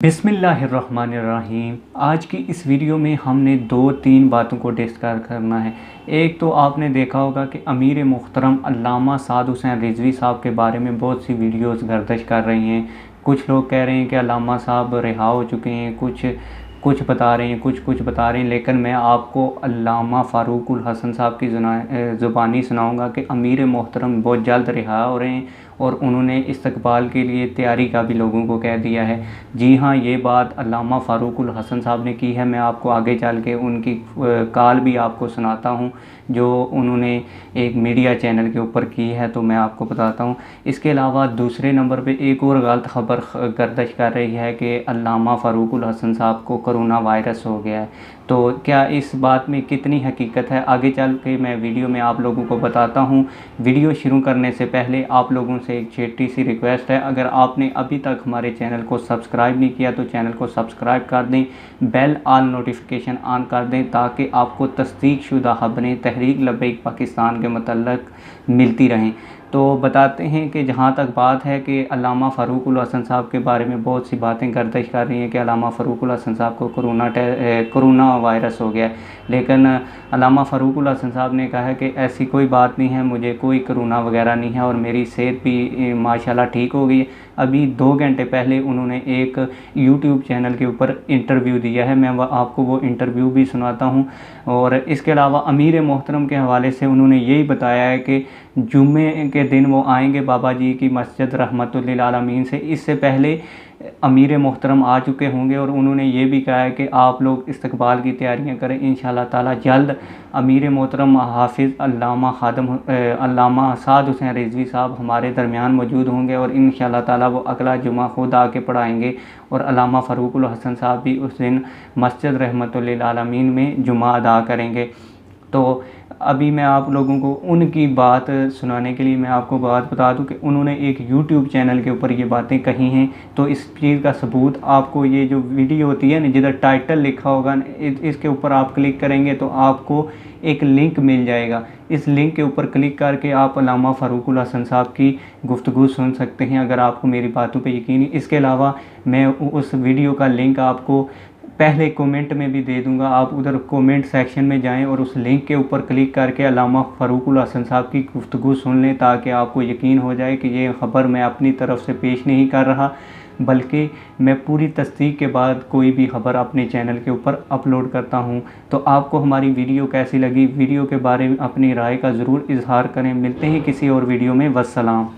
बिस्मिल्लाहिर्रहमानिर्रहीम। आज की इस वीडियो में हमने 2-3 बातों को डिस्कस करना है। एक तो आपने देखा होगा कि अमीर मुहतरम अल्लामा साद हुसैन रिजवी साहब के बारे में बहुत सी वीडियोस गर्दिश कर रही हैं। कुछ लोग कह रहे हैं कि अल्लामा साहब रिहा हो चुके हैं, कुछ कुछ बता रहे हैं, कुछ बता रहे हैं, लेकिन मैं आपको अल्लामा फ़ारूकुल हसन साहब की ज़ुबानी सुनाऊंगा कि अमीर मोहतरम बहुत जल्द रिहा हो रहे हैं और उन्होंने इस्तकबाल के लिए तैयारी का भी लोगों को कह दिया है। जी हाँ, ये बात अल्लामा फ़ारूकुल हसन साहब ने की है। मैं आपको आगे चल के उनकी कॉल भी आपको सुनाता हूँ जो उन्होंने एक मीडिया चैनल के ऊपर की है, तो मैं आपको बताता हूँ। इसके अलावा दूसरे नंबर पे एक और गलत ख़बर गर्दिश कर रही है कि अल्लामा फ़ारूकुल हसन साहब को कोरोना वायरस हो गया है। तो क्या इस बात में कितनी हकीकत है, आगे चल के मैं वीडियो में आप लोगों को बताता हूँ। वीडियो शुरू करने से पहले आप लोगों से एक छोटी सी रिक्वेस्ट है, अगर आपने अभी तक हमारे चैनल को सब्सक्राइब नहीं किया तो चैनल को सब्सक्राइब कर दें, बेल ऑल नोटिफिकेशन ऑन कर दें ताकि आपको तस्दीक शुदा ख़बरें तहरीक लब्बैक पाकिस्तान के मतलब मिलती रहें। तो बताते हैं कि जहाँ तक बात है कि अल्लामा फ़ारूकुल हसन साहब के बारे में बहुत सी बातें गर्दिश कर रही हैं कि अल्लामा फ़ारूकुल हसन साहब को कोरोना वायरस हो गया है, लेकिन अल्लामा फ़ारूकुल हसन साहब ने कहा है कि ऐसी कोई बात नहीं है, मुझे कोई कोरोना वगैरह नहीं है और मेरी सेहत भी माशाल्लाह ठीक हो गई है। अभी 2 घंटे पहले उन्होंने एक यूट्यूब चैनल के ऊपर इंटरव्यू दिया है, मैं आपको वो इंटरव्यू भी सुनाता हूँ। और इसके अलावा अमीर मोहतरम के हवाले से उन्होंने यही बताया है कि जुम्मे के दिन वो आएंगे बाबा जी की मस्जिद रहमतुल्लिल आलमीन से। इससे पहले अमीर मोहतरम आ चुके होंगे और उन्होंने ये भी कहा है कि आप लोग इस्तकबाल की तैयारियां करें, इंशाअल्लाह ताला जल्द अमीर मोहतरम हाफिज़ अल्लामा साद हुसैन रिजवी साहब हमारे दरमियान मौजूद होंगे और इंशाअल्लाह ताला वो अगला जुमा खुद आके पढ़ाएंगे और अल्लामा फ़ारूकुल हसन साहब भी उस दिन मस्जिद रहमतुल्लिल आलमीन में जुमा अदा करेंगे। तो अभी मैं आप लोगों को उनकी बात सुनाने के लिए मैं आपको बात बता दूं कि उन्होंने एक यूट्यूब चैनल के ऊपर ये बातें कही हैं। तो इस चीज़ का सबूत आपको ये जो वीडियो होती है ना, जिधर टाइटल लिखा होगा ना, इसके ऊपर आप क्लिक करेंगे तो आपको एक लिंक मिल जाएगा। इस लिंक के ऊपर क्लिक करके आप अल्लामा फ़ारूकुल हसन साहब की गुफ्तगू सुन सकते हैं, अगर आपको मेरी बातों पे यकीन है। इसके अलावा मैं उस वीडियो का लिंक आपको पहले कमेंट में भी दे दूंगा, आप उधर कमेंट सेक्शन में जाएं और उस लिंक के ऊपर क्लिक करके अल्लामा फ़ारूकुल हसन साहब की गुफ्तगू सुन लें ताकि आपको यकीन हो जाए कि ये ख़बर मैं अपनी तरफ से पेश नहीं कर रहा, बल्कि मैं पूरी तस्दीक के बाद कोई भी ख़बर अपने चैनल के ऊपर अपलोड करता हूं। तो आपको हमारी वीडियो कैसी लगी, वीडियो के बारे में अपनी राय का ज़रूर इजहार करें। मिलते हैं किसी और वीडियो में। वस्सलाम।